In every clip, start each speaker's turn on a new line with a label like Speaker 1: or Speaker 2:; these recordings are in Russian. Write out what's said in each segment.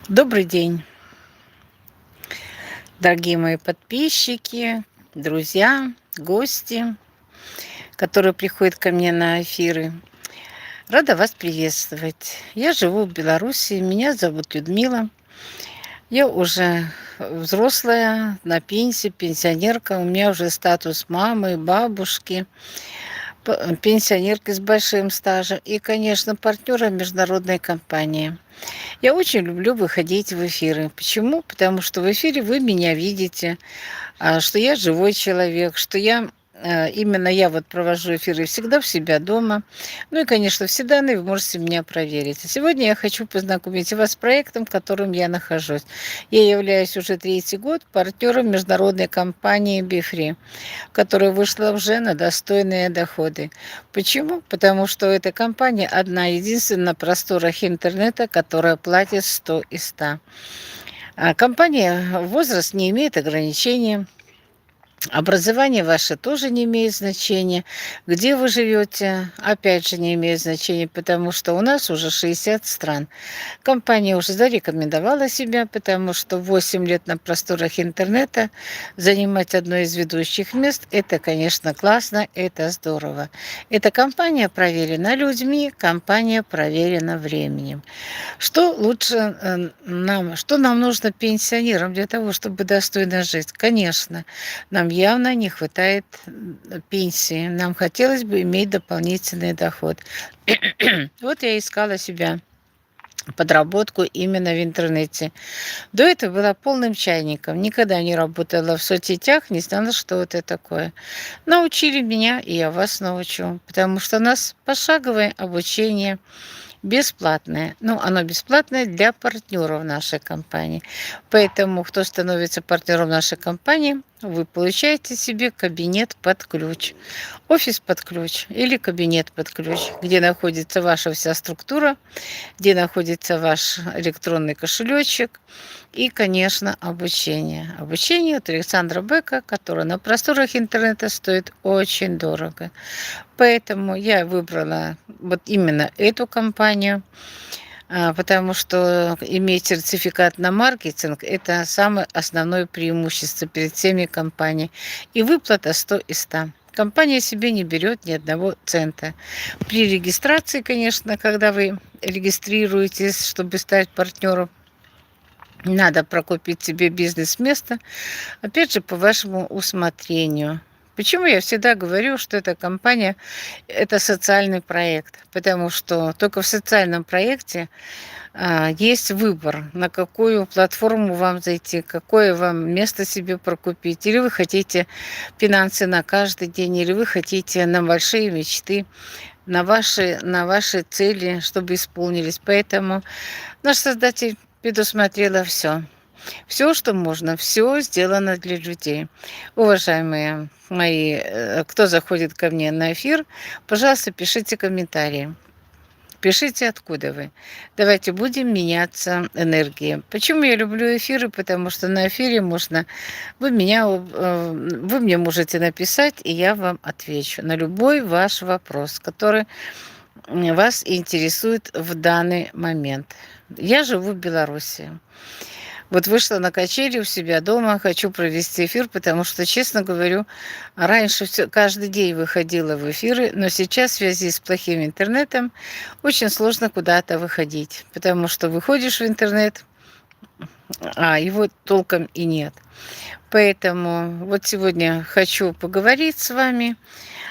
Speaker 1: Добрый день, дорогие мои подписчики, друзья, гости, которые приходят ко мне на эфиры. Рада вас приветствовать. Я живу в Беларуси, меня зовут Людмила. Я уже взрослая, на пенсии, пенсионерка. У меня уже статус мамы, бабушки, пенсионерки с большим стажем и, конечно, партнера международной компании. Я очень люблю выходить в эфиры. Почему? Потому что в эфире вы меня видите, что я живой человек, что именно я вот провожу эфиры всегда в себя дома. Ну и, конечно, все данные вы можете меня проверить. А сегодня я хочу познакомить вас с проектом, в котором я нахожусь. Я являюсь уже третий год партнером международной компании BeFree, которая вышла уже на достойные доходы. Почему? Потому что эта компания одна единственная на просторах интернета, которая платит 100 из 100. Компания возраст не имеет ограничений. Образование ваше тоже не имеет значения. Где вы живете, опять же, не имеет значения, потому что у нас уже 60 стран. Компания уже зарекомендовала себя, потому что 8 лет на просторах интернета занимать одно из ведущих мест – это, конечно, классно, это здорово. Эта компания проверена людьми, компания проверена временем. Что нам нужно пенсионерам для того, чтобы достойно жить? Конечно, нам явно не хватает пенсии. Нам хотелось бы иметь дополнительный доход. Вот я искала себя подработку именно в интернете. До этого была полным чайником. Никогда не работала в соцсетях, не знала, что это такое. Научили меня, и я вас научу. Потому что у нас пошаговое обучение бесплатное. Ну, оно бесплатное для партнеров нашей компании. Поэтому, кто становится партнером нашей компании, вы получаете себе кабинет под ключ, офис под ключ или кабинет под ключ, где находится ваша вся структура, где находится ваш электронный кошелечек и, конечно, обучение. Обучение от Александра Бека, которое на просторах интернета стоит очень дорого. Поэтому я выбрала вот именно эту компанию, потому что иметь сертификат на маркетинг – это самое основное преимущество перед всеми компаниями. И выплата 100 из 100. Компания себе не берет ни одного цента. При регистрации, конечно, когда вы регистрируетесь, чтобы стать партнером, надо прокупить себе бизнес-место, опять же, по вашему усмотрению. Почему я всегда говорю, что эта компания – это социальный проект? Потому что только в социальном проекте есть выбор, на какую платформу вам зайти, какое вам место себе прокупить. Или вы хотите финансы на каждый день, или вы хотите на большие мечты, на ваши цели, чтобы исполнились. Поэтому наш создатель предусмотрела все. Все, что можно, все сделано для людей. Уважаемые мои, кто заходит ко мне на эфир, пожалуйста, пишите комментарии. Пишите, откуда вы. Давайте будем меняться энергией. Почему я люблю эфиры? Потому что на эфире можно... Вы мне можете написать, и я вам отвечу на любой ваш вопрос, который вас интересует в данный момент. Я живу в Беларуси. Вот вышла на качели у себя дома, хочу провести эфир, потому что, честно говорю, раньше каждый день выходила в эфиры, но сейчас в связи с плохим интернетом очень сложно куда-то выходить, потому что выходишь в интернет, а его толком и нет. Поэтому вот сегодня хочу поговорить с вами,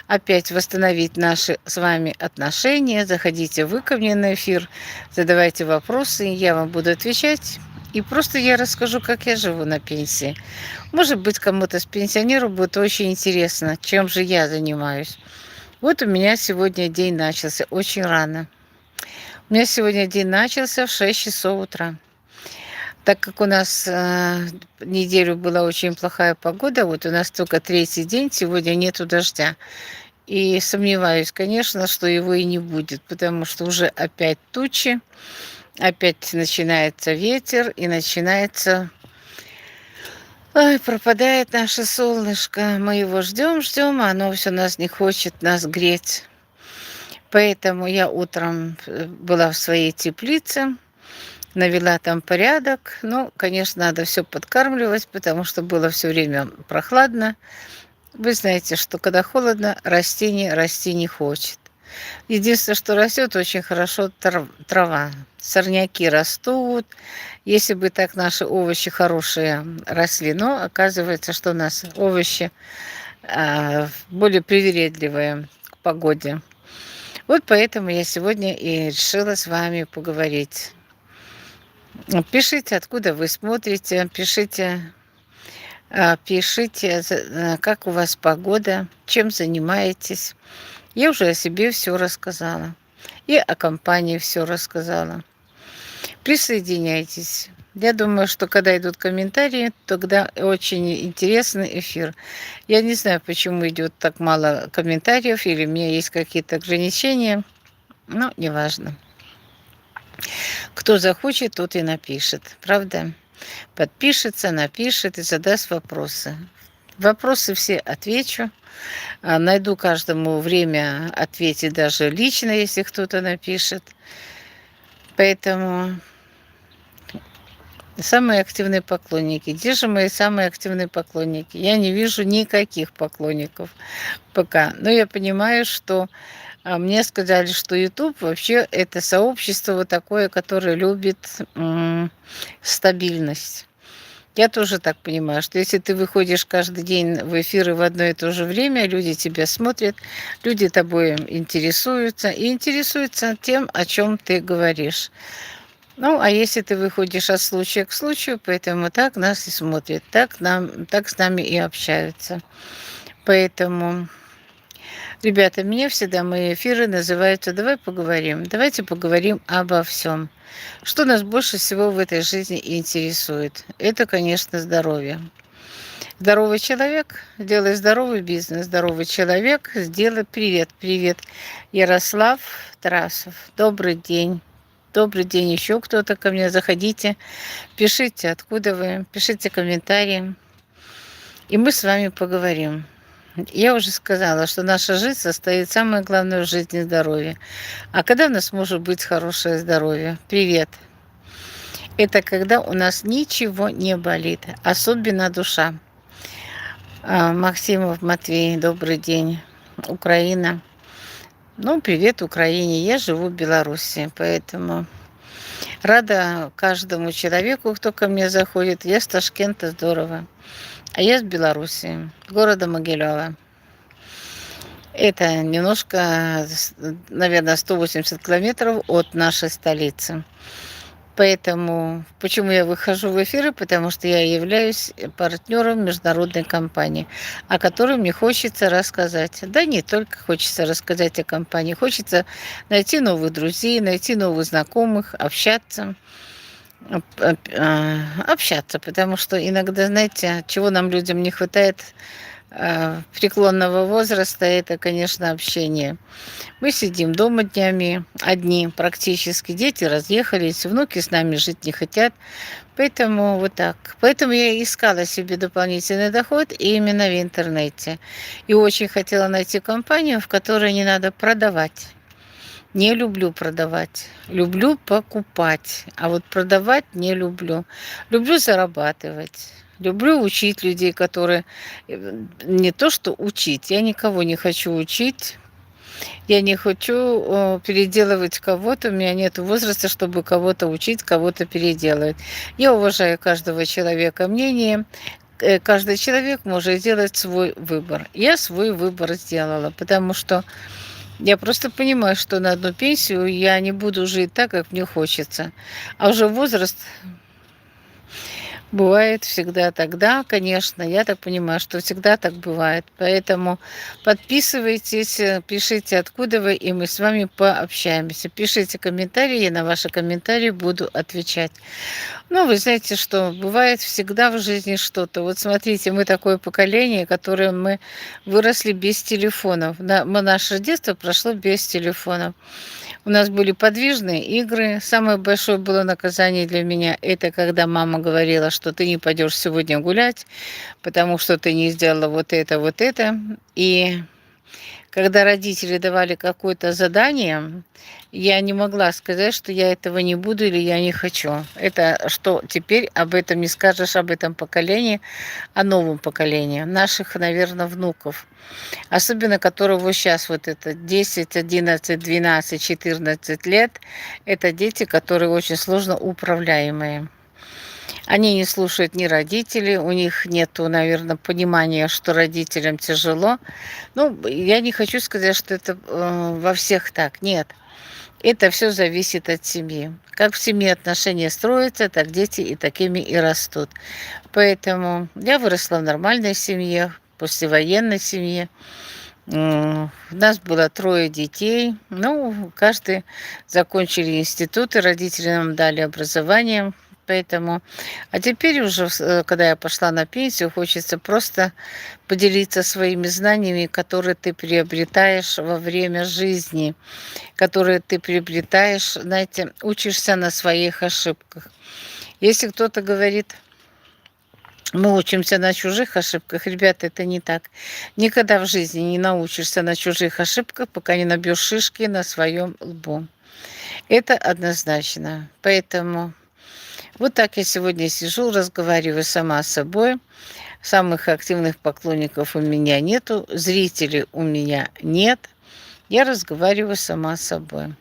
Speaker 1: опять восстановить наши с вами отношения. Заходите вы ко мне на эфир, задавайте вопросы, я вам буду отвечать. И просто я расскажу, как я живу на пенсии. Может быть, кому-то с пенсионеров будет очень интересно, чем же я занимаюсь. Вот у меня сегодня день начался очень рано. У меня сегодня день начался в 6 часов утра. Так как у нас неделю была очень плохая погода, вот у нас только третий день, сегодня нету дождя. И сомневаюсь, конечно, что его и не будет, потому что уже опять тучи, опять начинается ветер и начинается... Ой, пропадает наше солнышко. Мы его ждем, ждем, а оно все нас не хочет нас греть. Поэтому я утром была в своей теплице, навела там порядок. Ну, конечно, надо все подкармливать, потому что было все время прохладно. Вы знаете, что когда холодно, растение расти не хочет. Единственное, что растет очень хорошо трава. Сорняки растут. Если бы так наши овощи хорошие росли, но оказывается, что у нас овощи более привередливые к погоде. Вот поэтому я сегодня и решила с вами поговорить. Пишите, откуда вы смотрите, пишите, как у вас погода, чем занимаетесь. Я уже о себе все рассказала. И о компании все рассказала. Присоединяйтесь. Я думаю, что когда идут комментарии, тогда очень интересный эфир. Я не знаю, почему идет так мало комментариев, или у меня есть какие-то ограничения, но неважно. Кто захочет, тот и напишет, правда? Подпишется, напишет и задаст вопросы. Вопросы все отвечу. Найду каждому время ответить даже лично, если кто-то напишет. Поэтому самые активные поклонники. Где же мои самые активные поклонники? Я не вижу никаких поклонников пока. Но я понимаю, что мне сказали, что YouTube вообще это сообщество вот такое, которое любит стабильность. Я тоже так понимаю, что если ты выходишь каждый день в эфиры в одно и то же время, люди тебя смотрят, люди тобой интересуются и интересуются тем, о чем ты говоришь. Ну, а если ты выходишь от случая к случаю, поэтому так нас и смотрят, так с нами и общаются. Поэтому, ребята, мне всегда мои эфиры называются «Давай поговорим». Давайте поговорим обо всем. Что нас больше всего в этой жизни интересует? Это, конечно, здоровье. Здоровый человек делает здоровый бизнес. Здоровый человек сделает... Привет, Ярослав Тарасов. Добрый день. Добрый день, еще кто-то ко мне. Заходите, пишите, откуда вы, пишите комментарии, и мы с вами поговорим. Я уже сказала, что наша жизнь состоит, самое главное в жизни здоровье. А когда у нас может быть хорошее здоровье? Привет. Это когда у нас ничего не болит, особенно душа. Максимов Матвей, добрый день. Украина. Ну, привет Украине. Я живу в Беларуси, поэтому рада каждому человеку, кто ко мне заходит. Я с Ташкента, здорово. А я с Беларуси, города Могилева. Это немножко, наверное, 180 километров от нашей столицы. Поэтому, почему я выхожу в эфиры? Потому что я являюсь партнером международной компании, о которой мне хочется рассказать. Да не только хочется рассказать о компании, хочется найти новых друзей, найти новых знакомых, общаться, потому что иногда, знаете, чего нам людям не хватает преклонного возраста, это, конечно, общение. Мы сидим дома днями одни практически, дети разъехались, внуки с нами жить не хотят, поэтому вот так. Поэтому я искала себе дополнительный доход именно в интернете. И очень хотела найти компанию, в которой не надо продавать. Не люблю продавать, люблю покупать, а вот продавать не люблю. Люблю зарабатывать. Люблю учить людей, которые не то что учить, я никого не хочу учить, я не хочу переделывать кого-то, у меня нет возраста, чтобы кого-то учить, кого-то переделывать. Я уважаю каждого человека мнение, каждый человек может сделать свой выбор. Я свой выбор сделала, потому что я просто понимаю, что на одну пенсию я не буду жить так, как мне хочется. А уже возраст бывает всегда тогда, конечно. Я так понимаю, что всегда так бывает. Поэтому подписывайтесь, пишите, откуда вы, и мы с вами пообщаемся. Пишите комментарии, я на ваши комментарии буду отвечать. Ну, вы знаете, что бывает всегда в жизни что-то. Вот смотрите, мы такое поколение, которое мы выросли без телефонов. Наше детство прошло без телефонов. У нас были подвижные игры. Самое большое было наказание для меня, это когда мама говорила, что ты не пойдешь сегодня гулять, потому что ты не сделала вот это, вот это. И Когда родители давали какое-то задание, я не могла сказать, что я этого не буду или я не хочу. Это что теперь об этом не скажешь, об этом поколении, о новом поколении, наших, наверное, внуков. Особенно которые вот сейчас вот это 10, 11, 12, 14 лет. Это дети, которые очень сложно управляемые. Они не слушают ни родителей, у них нету, наверное, понимания, что родителям тяжело. Ну, я не хочу сказать, что это во всех так. Нет. Это все зависит от семьи. Как в семье отношения строятся, так дети и такими и растут. Поэтому я выросла в нормальной семье, послевоенной семье. У нас было 3 детей. Ну, каждый закончили институты, родители нам дали образование. Поэтому, а теперь уже, когда я пошла на пенсию, хочется просто поделиться своими знаниями, которые ты приобретаешь во время жизни, которые ты приобретаешь, знаете, учишься на своих ошибках. Если кто-то говорит, мы учимся на чужих ошибках, ребята, это не так. Никогда в жизни не научишься на чужих ошибках, пока не набьешь шишки на своем лбу. Это однозначно. Поэтому вот так я сегодня сижу, разговариваю сама с собой. Самых активных поклонников у меня нету, зрителей у меня нет. Я разговариваю сама с собой.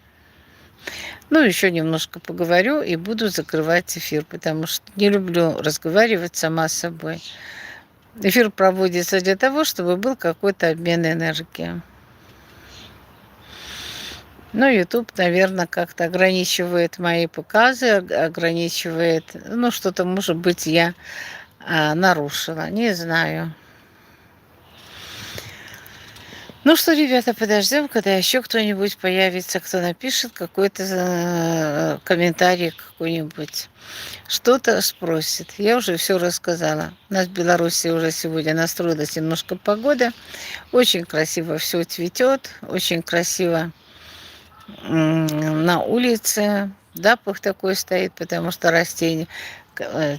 Speaker 1: Ну, еще немножко поговорю и буду закрывать эфир, потому что не люблю разговаривать сама с собой. Эфир проводится для того, чтобы был какой-то обмен энергии. Ну, YouTube, наверное, как-то ограничивает мои показы, ограничивает, ну, что-то, может быть, я нарушила, не знаю. Ну что, ребята, подождем, когда еще кто-нибудь появится, кто напишет какой-то комментарий какой-нибудь, что-то спросит. Я уже все рассказала. У нас в Беларуси уже сегодня настроилась немножко погода. Очень красиво все цветет, очень красиво на улице. Запах такой стоит, потому что растения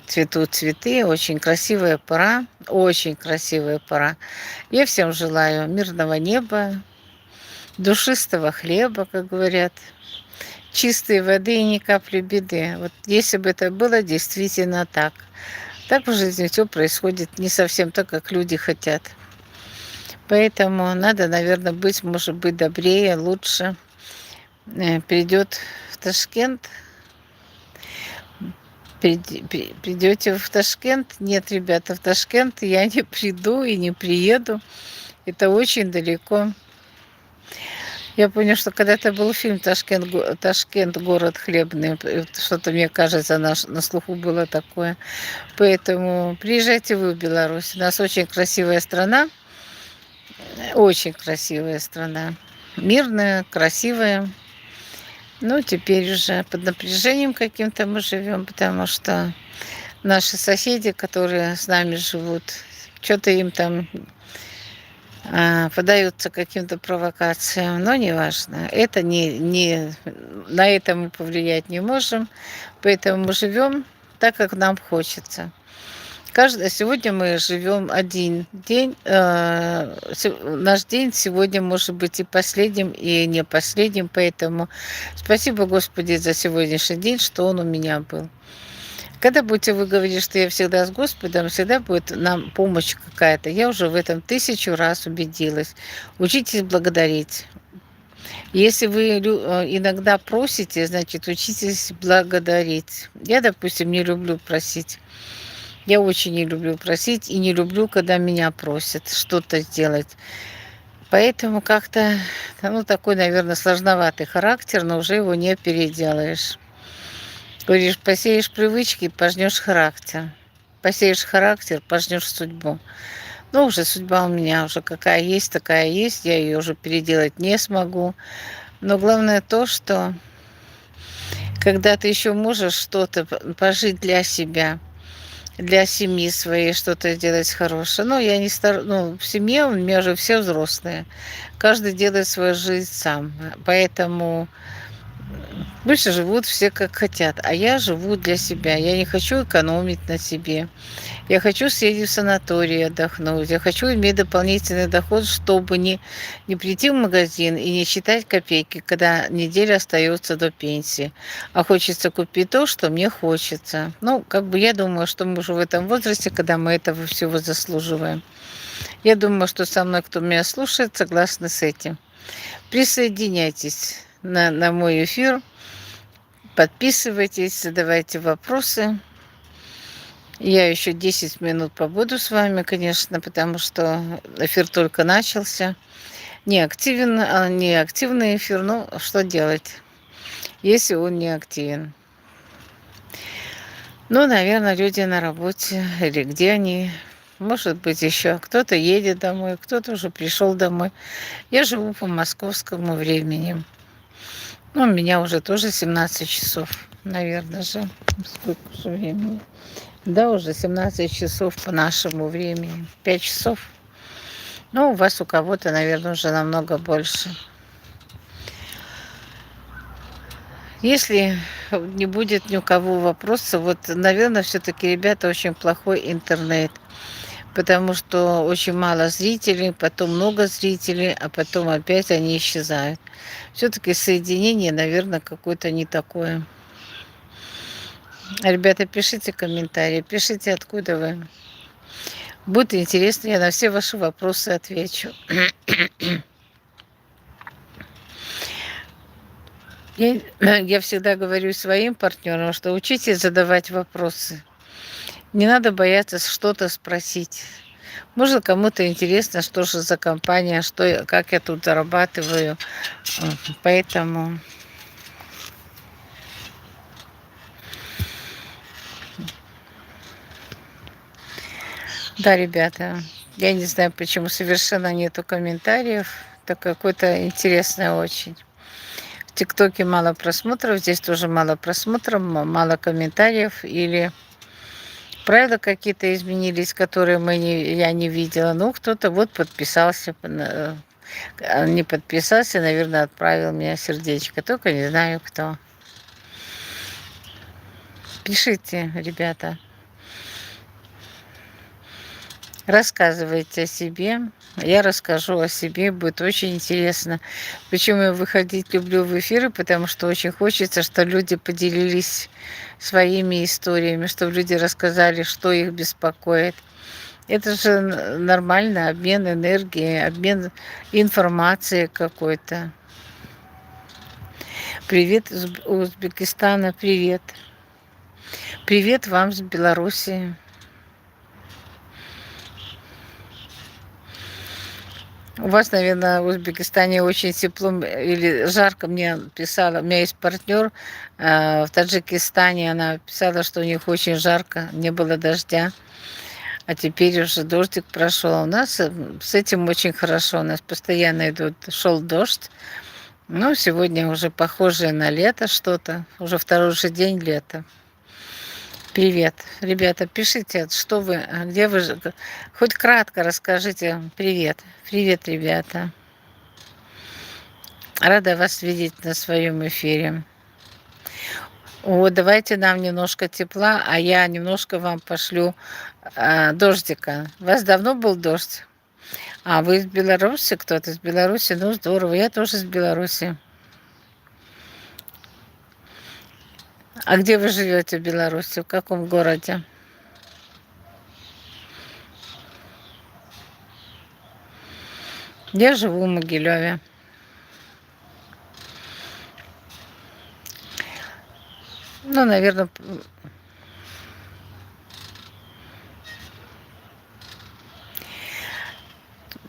Speaker 1: цветут цветы, очень красивая пора, очень красивая пора. Я всем желаю мирного неба, душистого хлеба, как говорят, чистой воды и ни капли беды. Вот если бы это было действительно так. Так в жизни все происходит не совсем так, как люди хотят. Поэтому надо, наверное, быть, может быть, добрее, лучше. Придет в Ташкент. Придете в Ташкент? Нет, ребята, в Ташкент я не приду и не приеду. Это очень далеко. Я помню, что когда-то был фильм «Ташкент, город хлебный». Что-то, мне кажется, на слуху было такое. Поэтому приезжайте вы в Беларусь. У нас очень красивая страна. Очень красивая страна. Мирная, красивая. Ну, теперь уже под напряжением каким-то мы живем, потому что наши соседи, которые с нами живут, что-то им там поддаются каким-то провокациям, но неважно. Это не на это мы повлиять не можем, поэтому мы живем так, как нам хочется. Сегодня мы живем один день. Наш день сегодня может быть и последним, и не последним, поэтому спасибо, Господи, за сегодняшний день, что он у меня был. Когда будете вы говорить, что я всегда с Господом, всегда будет нам помощь какая-то. Я уже в этом 1000 раз убедилась. Учитесь благодарить. Если вы иногда просите, значит, учитесь благодарить. Я, допустим, не люблю просить. Я очень не люблю просить и не люблю, когда меня просят что-то сделать. Поэтому как-то, ну, такой, наверное, сложноватый характер, но уже его не переделаешь. Говоришь, посеешь привычки, пожнешь характер. Посеешь характер, пожнешь судьбу. Ну, уже судьба у меня уже какая есть, такая есть. Я ее уже переделать не смогу. Но главное то, что когда ты еще можешь что-то пожить для себя, для семьи своей что-то сделать хорошее. Ну, я не в семье у меня же все взрослые. Каждый делает свою жизнь сам. Поэтому Больше живут все как хотят, а я живу для себя. Я не хочу экономить на себе. Я хочу съездить в санаторий отдохнуть. Я хочу иметь дополнительный доход, чтобы не прийти в магазин и не считать копейки, когда неделя остается до пенсии. А хочется купить то, что мне хочется. Ну, как бы я думаю, что мы уже в этом возрасте, когда мы этого всего заслуживаем. Я думаю, что со мной, кто меня слушает, согласны с этим. Присоединяйтесь на мой эфир, подписывайтесь, задавайте вопросы. Я еще 10 минут побуду с вами, конечно, потому что эфир только начался. Не активный эфир, ну что делать, если он не активен. Ну, наверное, люди на работе или где они. Может быть, еще кто-то едет домой, кто-то уже пришел домой. Я живу по московскому времени. Ну, у меня уже тоже 17 часов, наверное же. Сколько же времени? Да, уже 17 часов по нашему времени. 5 часов. Ну, у вас у кого-то, наверное, уже намного больше. Если не будет ни у кого вопроса, вот, наверное, все-таки, ребята, очень плохой интернет. Потому что очень мало зрителей, потом много зрителей, а потом опять они исчезают. Все-таки соединение, наверное, какое-то не такое. Ребята, пишите комментарии, пишите, откуда вы. Будет интересно, я на все ваши вопросы отвечу. Я всегда говорю своим партнерам, что учитесь задавать вопросы. Не надо бояться что-то спросить. Может, кому-то интересно, что же за компания, как я тут зарабатываю. Поэтому... Да, ребята, я не знаю, почему совершенно нету комментариев. Это какое-то интересное очень. В ТикТоке мало просмотров, здесь тоже мало просмотров, мало комментариев. Или правила какие-то изменились, которые я не видела. Ну, кто-то вот подписался, не подписался, наверное, отправил мне сердечко. Только не знаю, кто. Пишите, ребята. Рассказывайте о себе. Я расскажу о себе, будет очень интересно. Почему я выходить люблю в эфиры, потому что очень хочется, чтобы люди поделились своими историями, чтобы люди рассказали, что их беспокоит. Это же нормально, обмен энергией, обмен информацией какой-то. Привет из Узбекистана, привет. Привет вам с Белоруссии. У вас, наверное, в Узбекистане очень тепло или жарко. Мне писала, у меня есть партнер в Таджикистане, она писала, что у них очень жарко, не было дождя, а теперь уже дождик прошел. У нас с этим очень хорошо, у нас постоянно шел дождь. Ну, сегодня уже похоже на лето что-то, уже второй же день лета. Привет. Ребята, пишите, что вы, где вы, хоть кратко расскажите. Привет. Привет, ребята. Рада вас видеть на своем эфире. Вот, давайте нам немножко тепла, а я немножко вам пошлю дождика. У вас давно был дождь? А вы из Беларуси? Кто-то из Беларуси? Ну, здорово. Я тоже из Беларуси. А где вы живете в Беларуси? В каком городе? Я живу в Могилеве. Ну, наверное,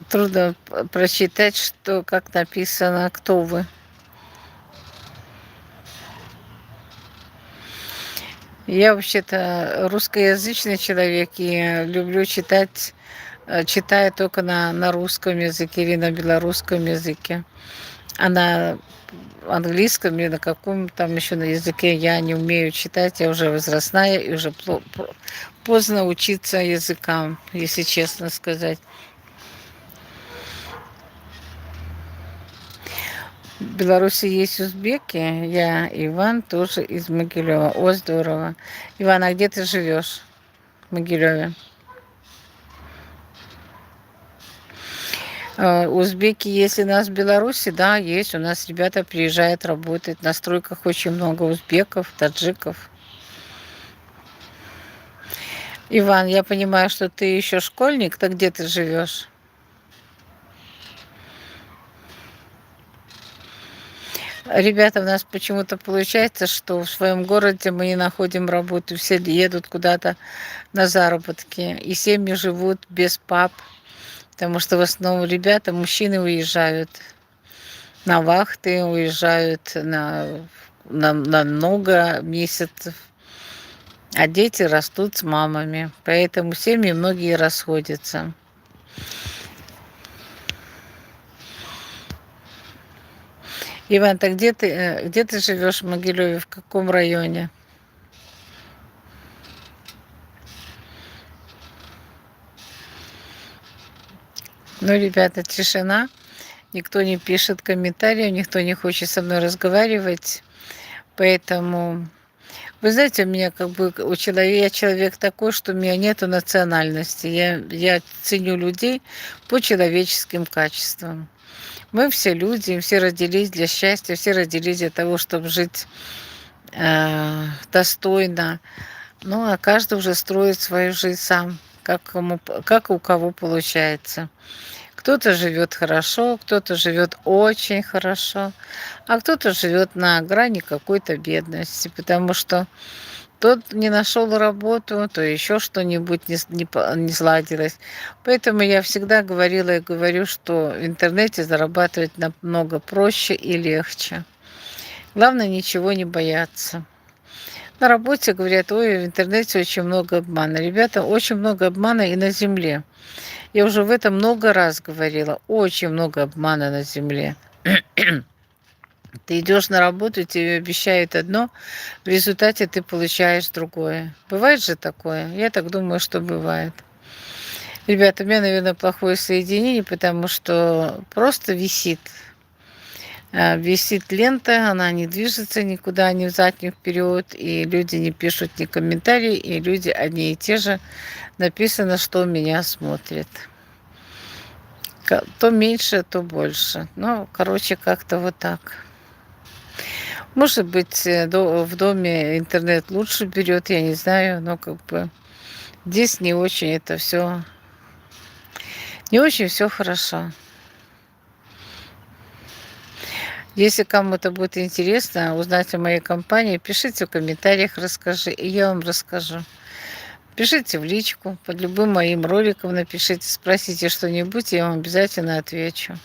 Speaker 1: трудно прочитать, что как написано, кто вы. Я вообще-то русскоязычный человек и люблю читать, читаю только на русском языке или на белорусском языке. А на английском или на каком там еще на языке я не умею читать, я уже возрастная и уже поздно учиться языкам, если честно сказать. В Беларуси есть узбеки, я Иван, тоже из Могилева. О, здорово. Иван, а где ты живешь? В Могилеве. Узбеки есть у нас в Беларуси, да, есть. У нас ребята приезжают, работают. На стройках очень много узбеков, таджиков. Иван, я понимаю, что ты еще школьник, то где ты живешь? Ребята, у нас почему-то получается, что в своем городе мы не находим работу, все едут куда-то на заработки, и семьи живут без пап, потому что в основном ребята, мужчины уезжают на вахты, уезжают на много месяцев, а дети растут с мамами, поэтому семьи многие расходятся. Иван, так где ты живешь в Могилеве, в каком районе? Ну, ребята, тишина. Никто не пишет комментариев, никто не хочет со мной разговаривать. Поэтому, вы знаете, у меня как бы я человек такой, что у меня нету национальности. Я ценю людей по человеческим качествам. Мы все люди, все родились для счастья, все родились для того, чтобы жить достойно. Ну, а каждый уже строит свою жизнь сам, как у кого получается. Кто-то живет хорошо, кто-то живет очень хорошо, а кто-то живет на грани какой-то бедности, потому что тот не нашел работу, то еще что-нибудь не сладилось. Поэтому я всегда говорила и говорю, что в интернете зарабатывать намного проще и легче. Главное, ничего не бояться. На работе говорят, ой, в интернете очень много обмана. Ребята, очень много обмана и на земле. Я уже в этом много раз говорила. Очень много обмана на земле. Ты идешь на работу, тебе обещают одно, в результате ты получаешь другое. Бывает же такое? Я так думаю, что бывает. Ребята, у меня, наверное, плохое соединение, потому что просто висит лента, она не движется никуда, ни взад, ни вперед, и люди не пишут ни комментарии, и люди одни и те же. Написано, что меня смотрят. То меньше, то больше. Ну, короче, как-то вот так. Может быть, в доме интернет лучше берет, я не знаю, но как бы здесь не очень это все, не очень все хорошо. Если кому-то будет интересно узнать о моей компании, пишите в комментариях, расскажи, и я вам расскажу. Пишите в личку, под любым моим роликом напишите, спросите что-нибудь, я вам обязательно отвечу.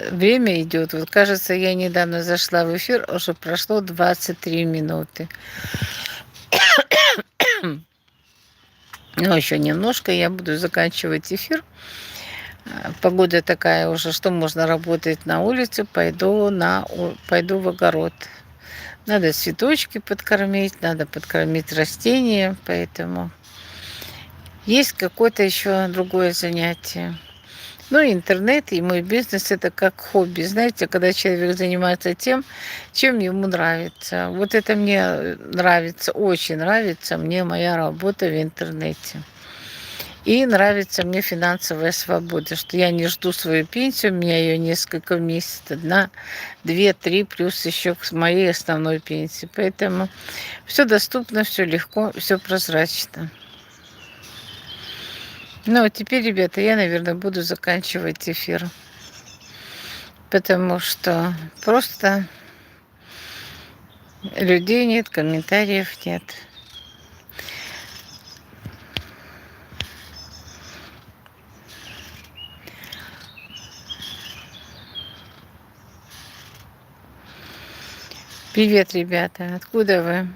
Speaker 1: Время идет. Вот кажется, я недавно зашла в эфир, уже прошло 23 минуты. Но еще немножко, я буду заканчивать эфир. Погода такая уже, что можно работать на улице, пойду в огород. Надо цветочки подкормить, надо подкормить растения, поэтому есть какое-то еще другое занятие. Ну, интернет и мой бизнес – это как хобби. Знаете, когда человек занимается тем, чем ему нравится. Вот это мне нравится, очень нравится мне моя работа в интернете. И нравится мне финансовая свобода, что я не жду свою пенсию, у меня ее несколько месяцев, 1, 2, 3, плюс еще к моей основной пенсии. Поэтому все доступно, все легко, все прозрачно. Ну, а теперь, ребята, я, наверное, буду заканчивать эфир, потому что просто людей нет, комментариев нет. Привет, ребята, откуда вы?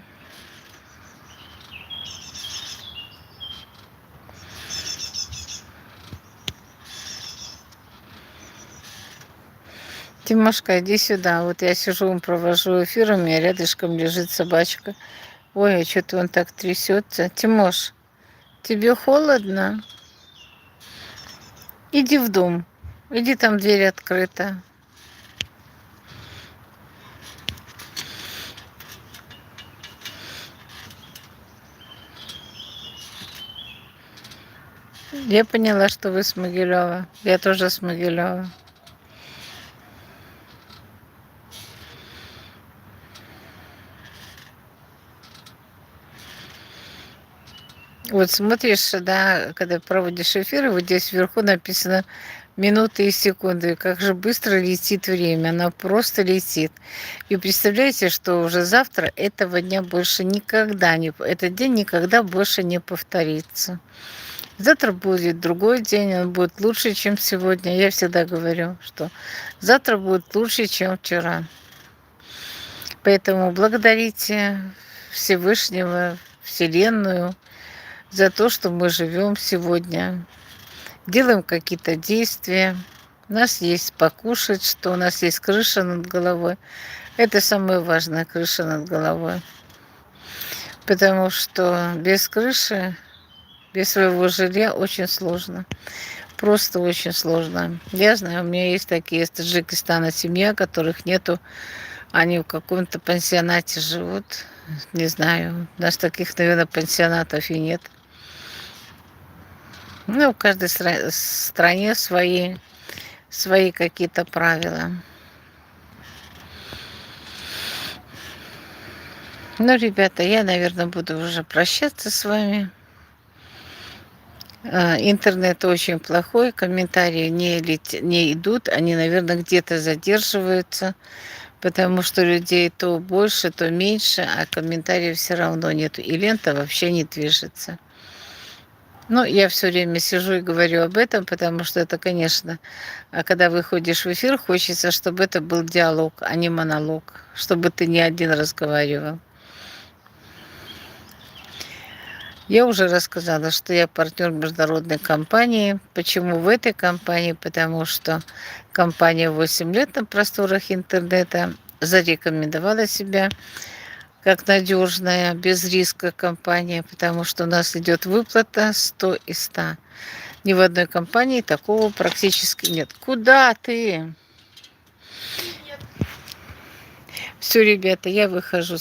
Speaker 1: Тимошка, иди сюда. Вот я сижу, провожу эфир, у меня рядышком лежит собачка. Ой, а что-то он так трясется. Тимош, тебе холодно? Иди в дом. Иди, там дверь открыта. Я поняла, что вы с Могилева. Я тоже с Могилева. Вот смотришь, да, когда проводишь эфиры, вот здесь вверху написано минуты и секунды. Как же быстро летит время, оно просто летит. И представляете, что уже завтра этого дня больше никогда не... Этот день никогда больше не повторится. Завтра будет другой день, он будет лучше, чем сегодня. Я всегда говорю, что завтра будет лучше, чем вчера. Поэтому благодарите Всевышнего, Вселенную за то, что мы живем сегодня. Делаем какие-то действия. У нас есть покушать, что у нас есть крыша над головой. Это самое важное, крыша над головой. Потому что без крыши, без своего жилья очень сложно. Просто очень сложно. Я знаю, у меня есть такие из Таджикистана семья, которых нету. Они в каком-то пансионате живут. Не знаю. У нас таких, наверное, пансионатов и нет. Ну, в каждой стране свои какие-то правила. Ну, ребята, я, наверное, буду уже прощаться с вами. Интернет очень плохой, комментарии не идут, они, наверное, где-то задерживаются, потому что людей то больше, то меньше, а комментариев все равно нет, и лента вообще не движется. Ну, я все время сижу и говорю об этом, потому что это, конечно, когда выходишь в эфир, хочется, чтобы это был диалог, а не монолог, чтобы ты не один разговаривал. Я уже рассказала, что я партнер международной компании. Почему в этой компании? Потому что компания 8 лет на просторах интернета зарекомендовала себя как надежная, без риска компания, потому что у нас идет выплата 100 из 100. Ни в одной компании такого практически нет. Куда ты? Все, ребята, я выхожу.